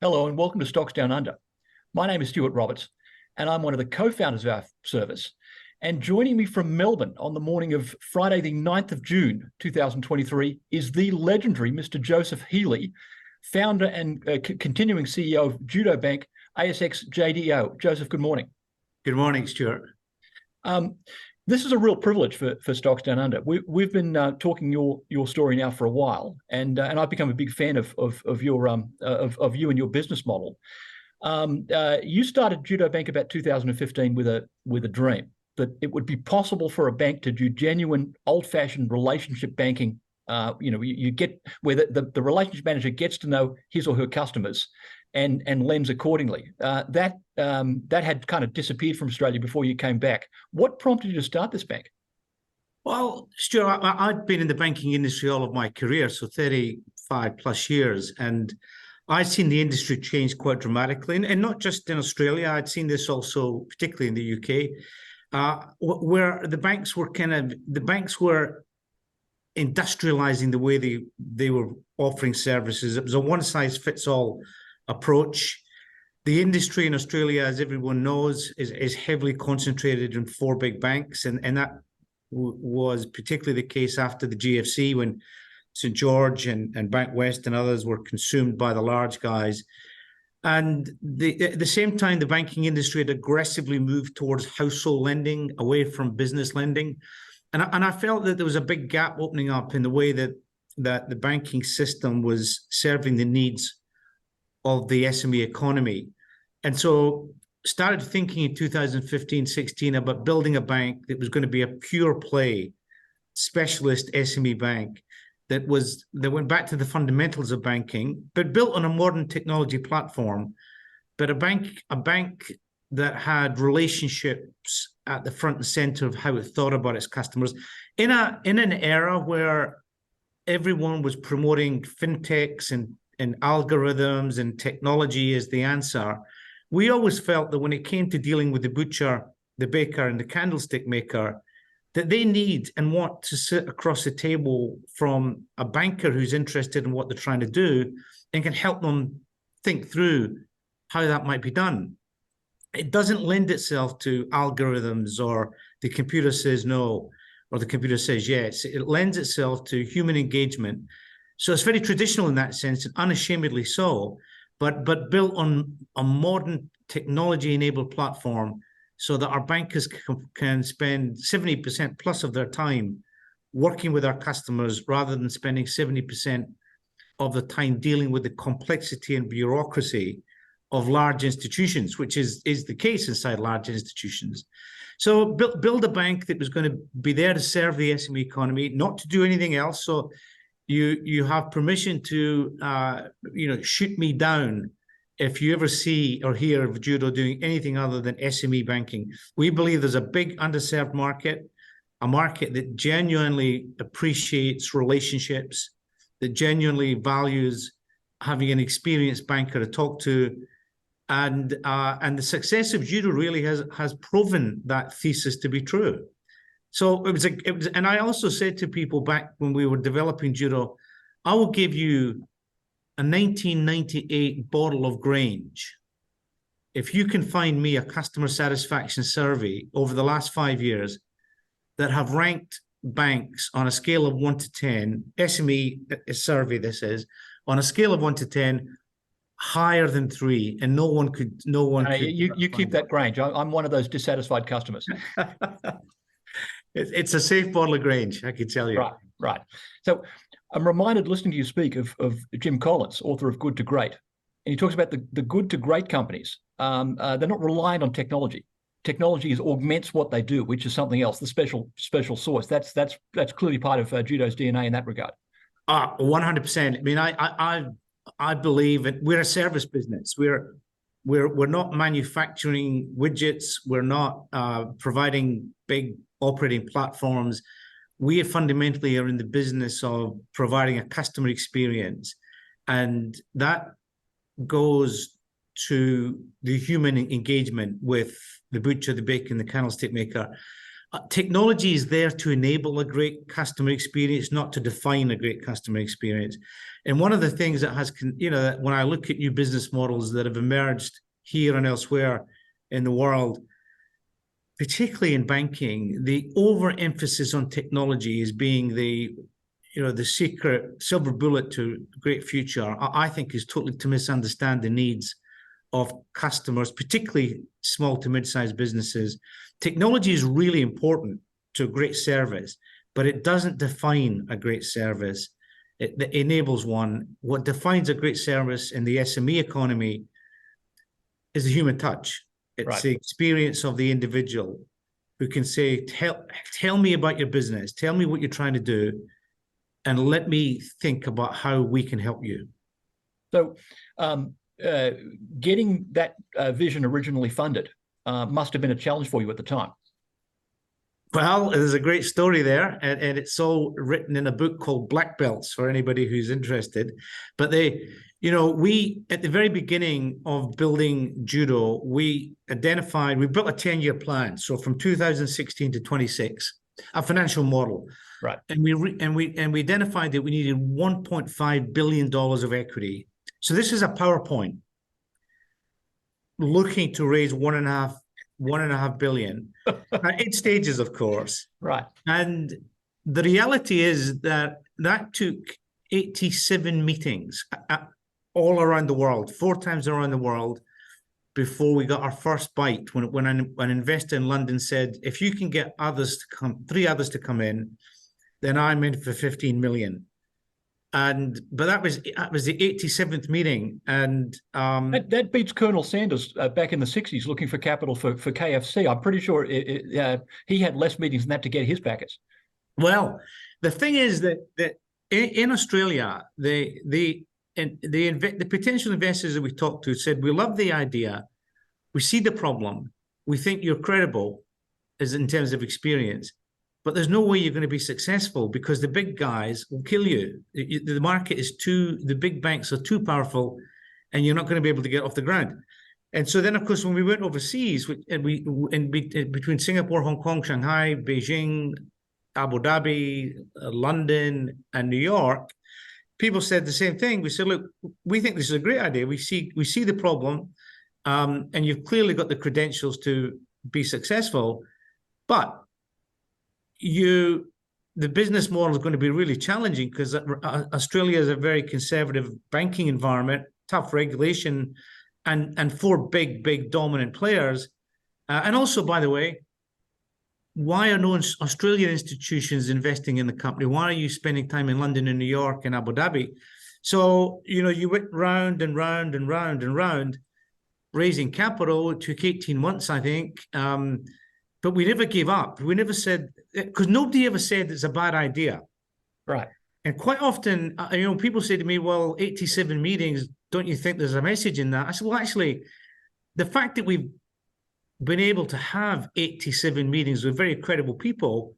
Hello and welcome to Stocks Down Under. My name is Stuart Roberts and I'm one of the co-founders of our service. And joining me from Melbourne on the morning of Friday, the 9th of June, 2023, is the legendary Mr. Joseph Healy, founder and continuing CEO of Judo Bank, ASX JDO. Joseph, good morning. Good morning, Stuart. This is a real privilege for Stocks Down Under. We've been talking your story now for a while, and I've become a big fan of you and your business model. You started Judo Bank about 2015 with a dream that it would be possible for a bank to do genuine, old-fashioned relationship banking. You get where the relationship manager gets to know his or her customers and lends accordingly. That had kind of disappeared from Australia before you came back. What prompted you to start this bank? Well, Stuart, I'd been in the banking industry all of my career, so 35 plus years, and I'd seen the industry change quite dramatically, and not just in Australia. I'd seen this also, particularly in the UK, where the banks were industrializing the way they were offering services. It was a one-size-fits-all approach. The industry in Australia, as everyone knows, is heavily concentrated in four big banks, and that was particularly the case after the GFC, when St. George and Bankwest and others were consumed by the large guys. And at the same time, the banking industry had aggressively moved towards household lending, away from business lending. And I felt that there was a big gap opening up in the way that the banking system was serving the needs of the SME economy. And so started thinking in 2015-16 about building a bank that was going to be a pure play specialist SME bank that went back to the fundamentals of banking, but built on a modern technology platform, but a bank that had relationships at the front and center of how it thought about its customers in an era where everyone was promoting fintechs and algorithms and technology as the answer. We always felt that when it came to dealing with the butcher, the baker, and the candlestick maker, that they need and want to sit across the table from a banker who's interested in what they're trying to do and can help them think through how that might be done. It doesn't lend itself to algorithms or the computer says no or the computer says yes. It lends itself to human engagement. So it's very traditional in that sense, and unashamedly so, but built on a modern technology-enabled platform so that our bankers can spend 70% plus of their time working with our customers rather than spending 70% of the time dealing with the complexity and bureaucracy of large institutions, which is the case inside large institutions. So build a bank that was going to be there to serve the SME economy, not to do anything else. So you have permission to shoot me down if you ever see or hear of Judo doing anything other than SME banking. We believe there's a big underserved market, a market that genuinely appreciates relationships, that genuinely values having an experienced banker to talk to. And the success of Judo really has proven that thesis to be true. So it was, and I also said to people back when we were developing Judo, I will give you a 1998 bottle of Grange if you can find me a customer satisfaction survey over the last 5 years that have ranked banks on a scale of 1 to 10, SME survey this is, on a scale of 1 to 10, higher than 3, and no one could. You keep that Grange. I'm one of those dissatisfied customers. It's a safe bottle of Grange, I can tell you. Right. So I'm reminded listening to you speak of Jim Collins, author of Good to Great. And he talks about the good to great companies. They're not reliant on technology. Technology augments what they do, which is something else, the special sauce. That's clearly part of Judo's DNA in that regard. 100%. I mean, I believe that we're a service business. We're not manufacturing widgets. We're not providing big operating platforms. We fundamentally are in the business of providing a customer experience, and that goes to the human engagement with the butcher, the baker, and the candlestick maker. technology is there to enable a great customer experience, not to define a great customer experience. And one of the things that has, that when I look at new business models that have emerged here and elsewhere in the world, particularly in banking, the overemphasis on technology as being the secret silver bullet to a great future, I think is totally to misunderstand the needs of customers, particularly small to mid-sized businesses. Technology is really important to a great service, but it doesn't define a great service. It enables one. What defines a great service in the SME economy is the human touch. It's right. The experience of the individual who can say, tell me about your business, tell me what you're trying to do, and let me think about how we can help you. So getting that vision originally funded must have been a challenge for you at the time. Well, there's a great story there, and it's all written in a book called Black Belts for anybody who's interested. But we, at the very beginning of building judo, we built a 10-year plan. So from 2016 to 26, a financial model. Right. And we identified that we needed $1.5 billion of equity. So this is a PowerPoint looking to raise one and a half billion at 8 stages, of course. Right. And the reality is that took 87 meetings all around the world, 4 times around the world, before we got our first bite. When an investor in London said, if you can get 3 others to come in, then I'm in for 15 million. But that was the 87th meeting, and that beats Colonel Sanders back in the 60s looking for capital for KFC. I'm pretty sure he had less meetings than that to get his backers. Well, the thing is that in Australia, the potential investors that we talked to said, we love the idea, we see the problem, we think you're credible as in terms of experience, but there's no way you're going to be successful because the big guys will kill you. The market is the big banks are too powerful, and you're not going to be able to get off the ground. And so then, of course, when we went overseas, between Singapore, Hong Kong, Shanghai, Beijing, Abu Dhabi, London, and New York, people said the same thing. We said, look, we think this is a great idea. We see the problem, and you've clearly got the credentials to be successful, but the business model is going to be really challenging because Australia is a very conservative banking environment, tough regulation, and 4 big dominant players. And also, by the way, why are no Australian institutions investing in the company? Why are you spending time in London and New York and Abu Dhabi? So, you went round and round and round and round, raising capital. It took 18 months, I think. But we never gave up. We never said, because nobody ever said it's a bad idea. Right. And quite often, people say to me, well, 87 meetings, don't you think there's a message in that? I said, well, actually, the fact that we've been able to have 87 meetings with very credible people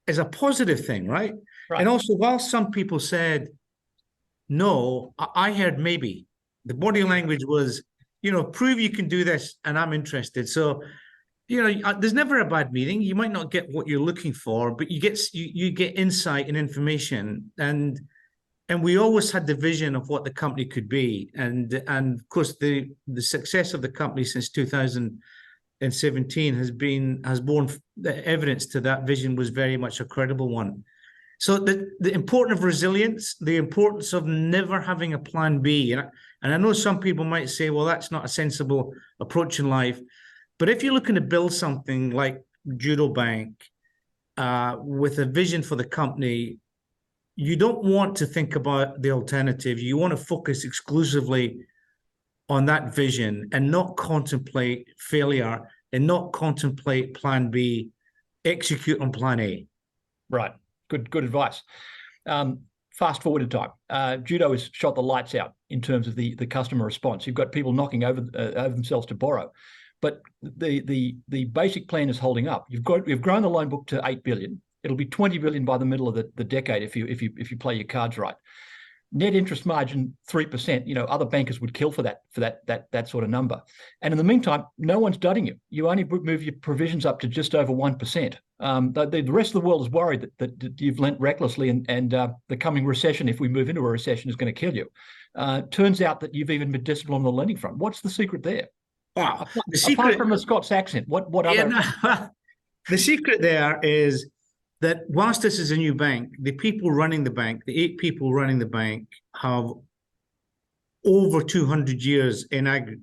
is a positive thing, right? And also, while some people said no, I heard maybe. The body language was, prove you can do this, and I'm interested. So, there's never a bad meeting. You might not get what you're looking for, but you get insight and information. And we always had the vision of what the company could be. And of course, the success of the company since 2017 has borne the evidence to that vision was very much a credible one. So the importance of resilience, the importance of never having a plan B. And I know some people might say, well, that's not a sensible approach in life. But if you're looking to build something like Judo Bank with a vision for the company, you don't want to think about the alternative. You want to focus exclusively on that vision and not contemplate failure and not contemplate plan B, execute on plan A. Right. Good advice. Fast forward in time. Judo has shot the lights out in terms of the customer response. You've got people knocking over themselves to borrow. But the basic plan is holding up. We've grown the loan book to $8 billion. It'll be $20 billion by the middle of the decade if you play your cards right. net interest margin 3%. Other bankers would kill for that sort of number. And in the meantime, no one's dudding you. You only move your provisions up to just over 1%. The rest of the world is worried that you've lent recklessly, and the coming recession, if we move into a recession, is going to kill you. Turns out that you've even been disciplined on the lending front. What's the secret there? Wow. Apart from the Scots accent, what other? The secret there is that whilst this is a new bank, the people running the bank, the 8 people running the bank, have over 200 years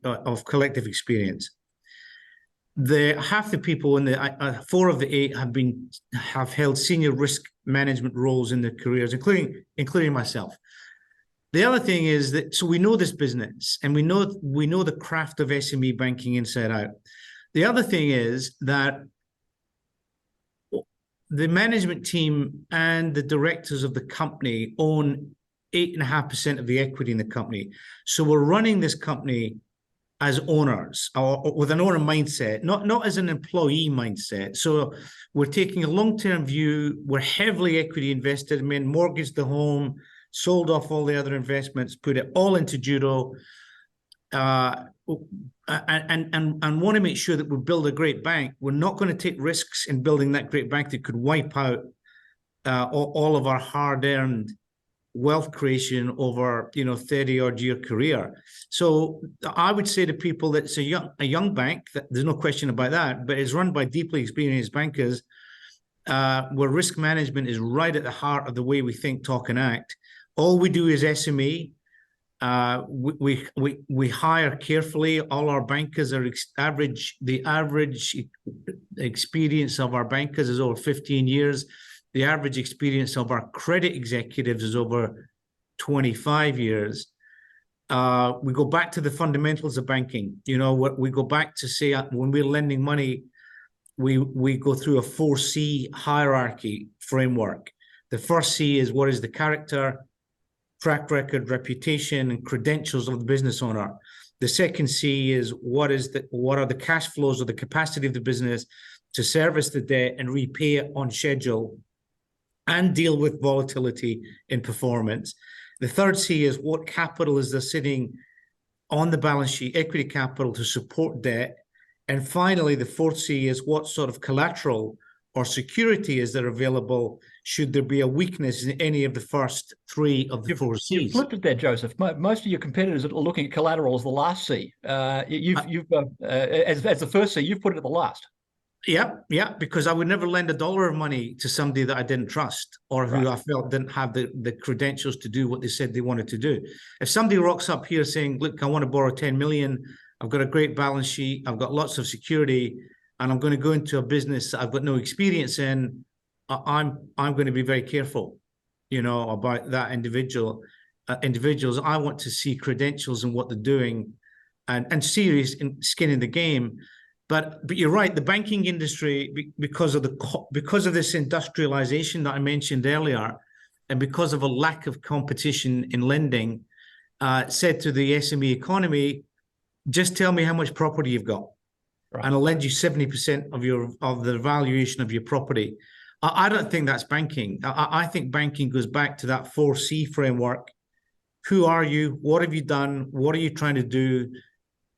of collective experience. Half the people in the 4 of the 8 have held senior risk management roles in their careers, including myself. The other thing is that, so we know this business, and we know the craft of SME banking inside out. The other thing is that the management team and the directors of the company own 8.5% of the equity in the company. So we're running this company as owners, or with an owner mindset, not as an employee mindset. So we're taking a long-term view. We're heavily equity invested. I mean, mortgaged the home, sold off all the other investments, put it all into judo, and want to make sure that we build a great bank. We're not going to take risks in building that great bank that could wipe out all of our hard-earned wealth creation over 30-odd year career. So I would say to people that it's a young bank, there's no question about that, but it's run by deeply experienced bankers, where risk management is right at the heart of the way we think, talk, and act. All we do is SME. We hire carefully. All our bankers are the average experience of our bankers is over 15 years. The average experience of our credit executives is over 25 years. We go back to the fundamentals of banking. We go back to say, when we're lending money, we go through a 4C hierarchy framework. The first C is, what is the character, track record, reputation, and credentials of the business owner. The second C is, what are the cash flows or the capacity of the business to service the debt and repay it on schedule and deal with volatility in performance. The third C is, what capital is there sitting on the balance sheet, equity capital, to support debt. And finally, the fourth C is, what sort of collateral or security is there available should there be a weakness in any of the first 3 of the 4 C's. You've flipped it there, Joseph. Most of your competitors are looking at collateral as the last C. As the first C, you've put it at the last. Yeah, because I would never lend $1 of money to somebody that I didn't trust, or who I felt didn't have the credentials to do what they said they wanted to do. If somebody rocks up here saying, look, I want to borrow 10 million, I've got a great balance sheet, I've got lots of security, and I'm going to go into a business that I've got no experience in, I'm going to be very careful, about that individuals. I want to see credentials and what they're doing, and serious skin in the game. But you're right, the banking industry, because of this industrialization that I mentioned earlier, and because of a lack of competition in lending, said to the SME economy, just tell me how much property you've got, and I'll lend you 70% of the valuation of your property. I don't think that's banking. I think banking goes back to that 4C framework. Who are you? What have you done? What are you trying to do?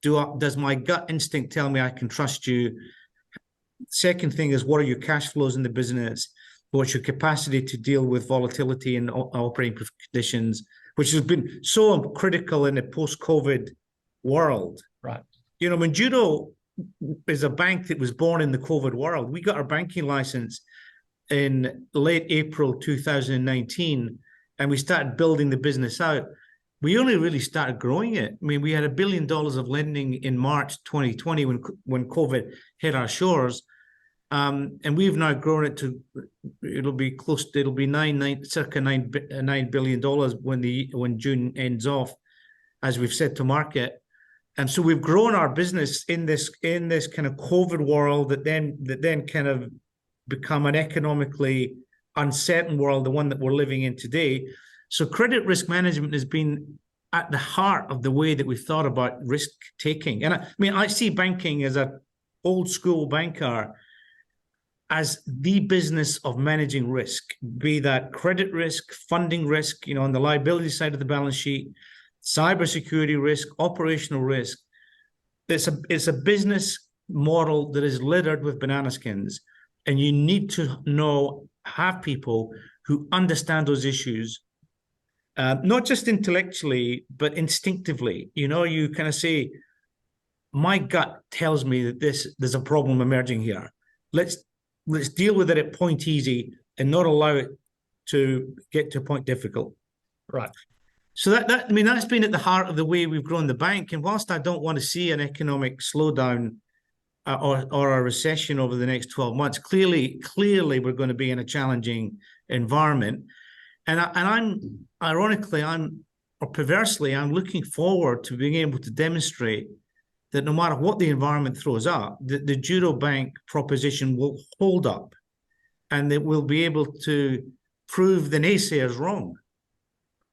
Does my gut instinct tell me I can trust you? Second thing is, what are your cash flows in the business? What's your capacity to deal with volatility in operating conditions, which has been so critical in the post-COVID world. Right. When Judo is a bank that was born in the COVID world, we got our banking license in late April 2019, and we started building the business out. We only really started growing it. I mean, we had $1 billion of lending in March 2020 when COVID hit our shores, and we've now grown it to circa $9 billion when June ends off, as we've said to market. And so we've grown our business in this kind of COVID world that then kind of become an economically uncertain world, the one that we're living in today. So credit risk management has been at the heart of the way that we've thought about risk taking. And I see banking as an old school banker as the business of managing risk, be that credit risk, funding risk, on the liability side of the balance sheet, cybersecurity risk, operational risk. It's a business model that is littered with banana skins, and you need to have people who understand those issues, not just intellectually, but instinctively. You kind of say, my gut tells me that there's a problem emerging here. Let's deal with it at point easy and not allow it to get to a point difficult. Right. So that's been at the heart of the way we've grown the bank. And whilst I don't want to see an economic slowdown or a recession over the next 12 months, clearly we're going to be in a challenging environment. And I'm perversely looking forward to being able to demonstrate that no matter what the environment throws up, the Judo Bank proposition will hold up, and that we'll be able to prove the naysayers wrong.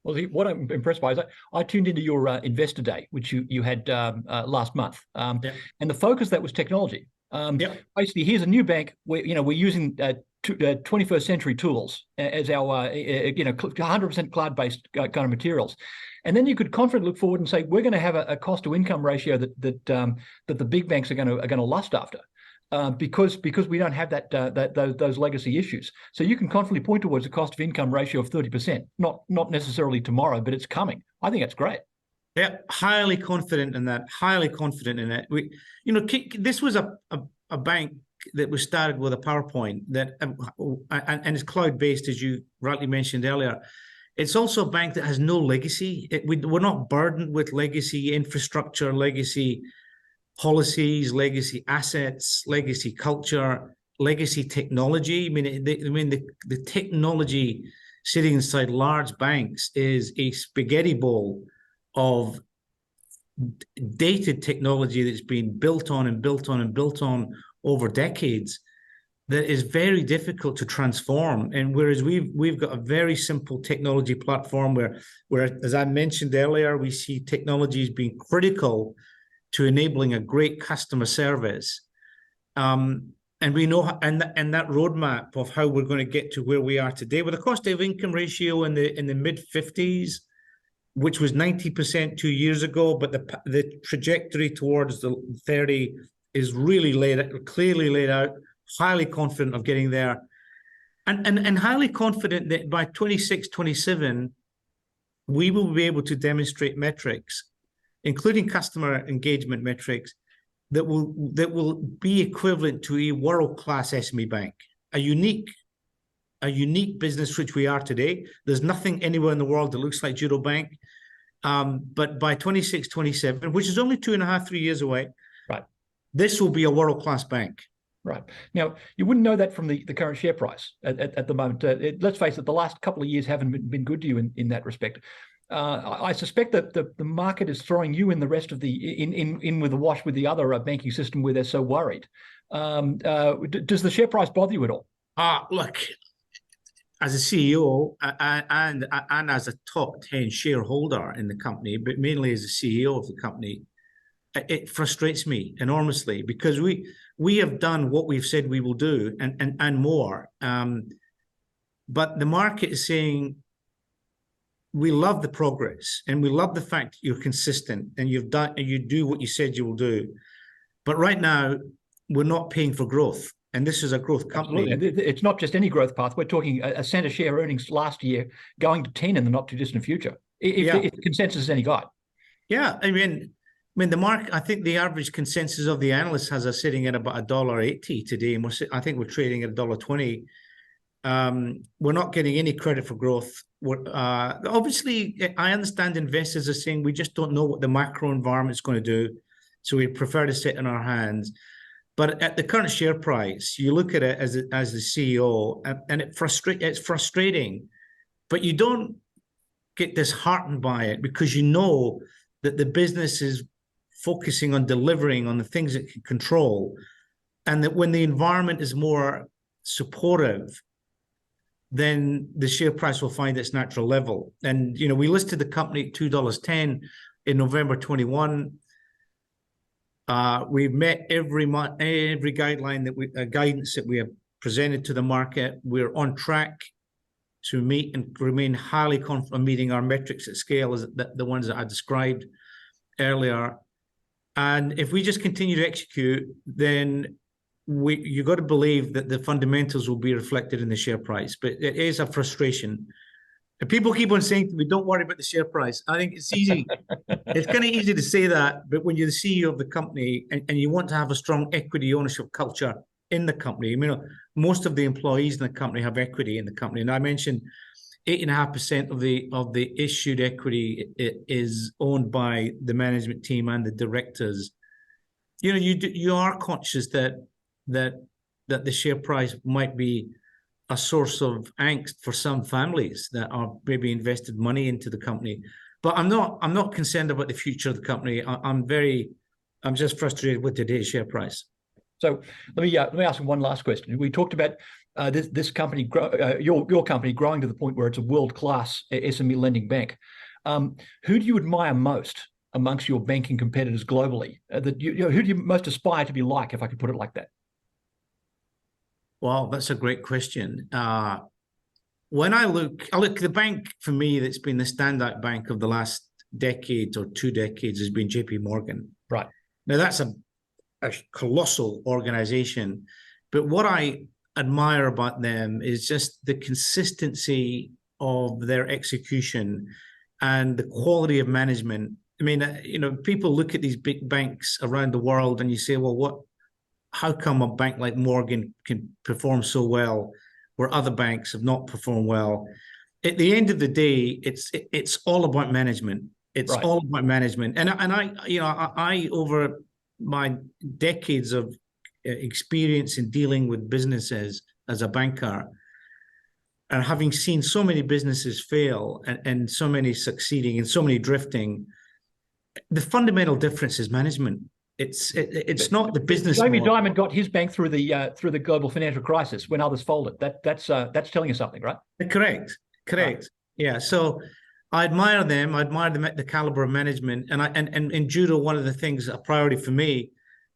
Well, what I'm impressed by is I tuned into your Investor Day, which you had last month, and the focus that was technology. Basically, here's a new bank where we're using 21st century tools as our 100% cloud-based kind of materials. And then you could confidently look forward and say, we're going to have a cost to income ratio that the big banks are going to lust after, because we don't have those legacy issues. So you can confidently point towards a cost of income ratio of 30%, not necessarily tomorrow, but it's coming. I think that's great. Yeah, highly confident in that. Highly confident in it. This was a bank that was started with a PowerPoint that and is cloud-based, as you rightly mentioned earlier. It's also a bank that has no legacy. We're not burdened with legacy infrastructure, legacy policies, legacy assets, legacy culture, legacy technology. The technology sitting inside large banks is a spaghetti bowl of dated technology that's been built on and built on and built on over decades, that is very difficult to transform. And whereas we've got a very simple technology platform where, as I mentioned earlier, we see technology as being critical to enabling a great customer service. And we know, and that roadmap of how we're going to get to where we are today with a cost of income ratio in the mid 50s, which was 90% 2 years ago, but the trajectory towards the 30 is really clearly laid out. Highly confident of getting there, and highly confident that by 26, 27, we will be able to demonstrate metrics, including customer engagement metrics, that will be equivalent to a world-class SME bank, a unique business which we are today. There's nothing anywhere in the world that looks like Judo Bank. But by 26, 27, which is only 2.5, 3 years away, right, this will be a world-class bank. Right. Now, you wouldn't know that from the current share price at the moment. Let's face it, the last couple of years haven't been good to you in that respect. I suspect that the market is throwing you in the rest of in with the wash with the other banking system where they're so worried. Does the share price bother you at all? Look, as a CEO and as a top 10 shareholder in the company, but mainly as a CEO of the company, it frustrates me enormously, because we have done what we've said we will do and more. But the market is saying, we love the progress and we love the fact that you're consistent and you do what you said you will do. But right now, we're not paying for growth. And this is a growth company. Absolutely. It's not just any growth path. We're talking a cent a share earnings last year going to 10 in the not too distant future, if the consensus is any guide. Yeah, I mean, the market, I think the average consensus of the analysts has us sitting at about $1.80 today, and I think we're trading at $1.20. We're not getting any credit for growth. Obviously, I understand investors are saying we just don't know what the macro environment is going to do, so we prefer to sit on our hands. But at the current share price, you look at it as the CEO, and it's frustrating. But you don't get disheartened by it, because you know that the business is focusing on delivering on the things it can control, and that when the environment is more supportive, then the share price will find its natural level. And we listed the company at $2.10 in November 21. We've met every guidance that we have presented to the market. We're on track to meet and remain highly confident of meeting our metrics at scale, as the ones that I described earlier. And if we just continue to execute, then you got to believe that the fundamentals will be reflected in the share price. But it is a frustration. And people keep on saying to me, don't worry about the share price. I think it's easy. It's kind of easy to say that, but when you're the CEO of the company and you want to have a strong equity ownership culture in the company, most of the employees in the company have equity in the company. And I mentioned 8.5% of the issued equity is owned by the management team and the directors. You are conscious that the share price might be a source of angst for some families that are maybe invested money into the company. But I'm not concerned about the future of the company. I'm just frustrated with today's share price. So let me ask you one last question. We talked about this company, your company, growing to the point where it's a world-class SME lending bank. Who do you admire most amongst your banking competitors globally? Who do you most aspire to be like, if I could put it like that? Well, that's a great question. When I look the bank for me that's been the standout bank of the last decade or 2 decades has been JP Morgan. Right. Now that's a colossal organization, but what I admire about them is just the consistency of their execution and the quality of management. I mean, people look at these big banks around the world and you say, well, how come a bank like Morgan can perform so well where other banks have not performed well? At the end of the day, it's all about management. It's right. All about management. And I over my decades of experience in dealing with businesses as a banker, and having seen so many businesses fail and so many succeeding and so many drifting, the fundamental difference is management. It's not the business. Jamie Dimon got his bank through the global financial crisis when others folded. That's telling you something, right? Correct. Right. Yeah. So I admire them. I admire the caliber of management. And in judo, one of the things, a priority for me,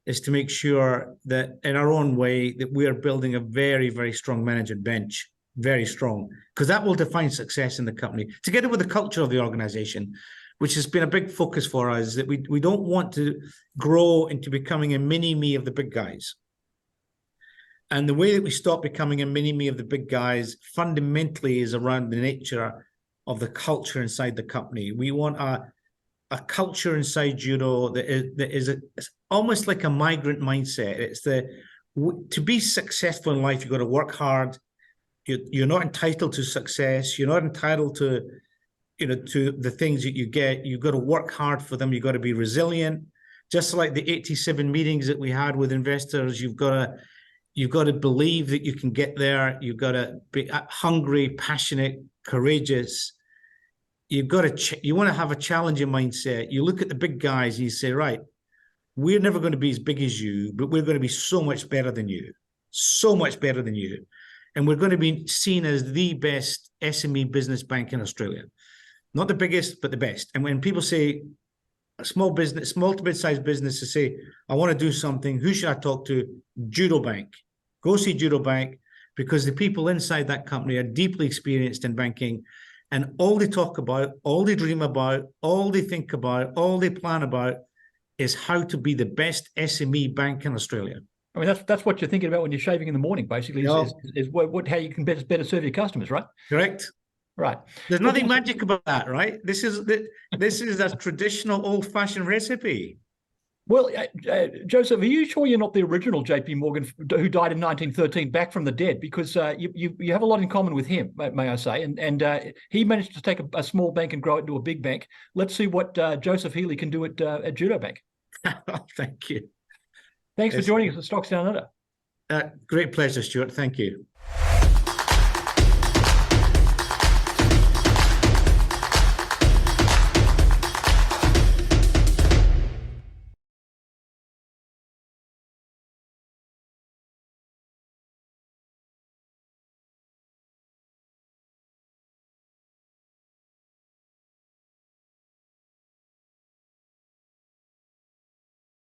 is to make sure that in our own way that we are building a very, very strong management bench, very strong, because that will define success in the company, together with the culture of the organization, which has been a big focus for us, that we don't want to grow into becoming a mini-me of the big guys. And the way that we stop becoming a mini-me of the big guys fundamentally is around the nature of the culture inside the company. We want a culture inside judo that is almost like a migrant mindset. It's to be successful in life, you've got to work hard. You're not entitled to success. You're not entitled to the things that you get. You've got to work hard for them. You've got to be resilient. Just like the 87 meetings that we had with investors, you've got to believe that you can get there. You've got to be hungry, passionate, courageous. You want to have a challenging mindset. You look at the big guys and you say, right, we're never going to be as big as you, but we're going to be so much better than you, so much better than you. And we're going to be seen as the best SME business bank in Australia. Not the biggest, but the best. And when people say a small to mid-sized businesses say, I want to do something, who should I talk to? Judo Bank. Go see Judo Bank, because the people inside that company are deeply experienced in banking, and all they talk about, all they dream about, all they think about, all they plan about is how to be the best SME bank in Australia. I mean, that's what you're thinking about when you're shaving in the morning, basically, is how you can better serve your customers, right? Correct. Right. There's nothing magic about that, right? This is a traditional old-fashioned recipe. Well, Joseph, are you sure you're not the original JP Morgan who died in 1913, back from the dead? Because you have a lot in common with him, may I say. And he managed to take a small bank and grow it into a big bank. Let's see what Joseph Healy can do at Judo Bank. Thank you. Thanks for joining us at Stocks Down Under. Great pleasure, Stuart. Thank you.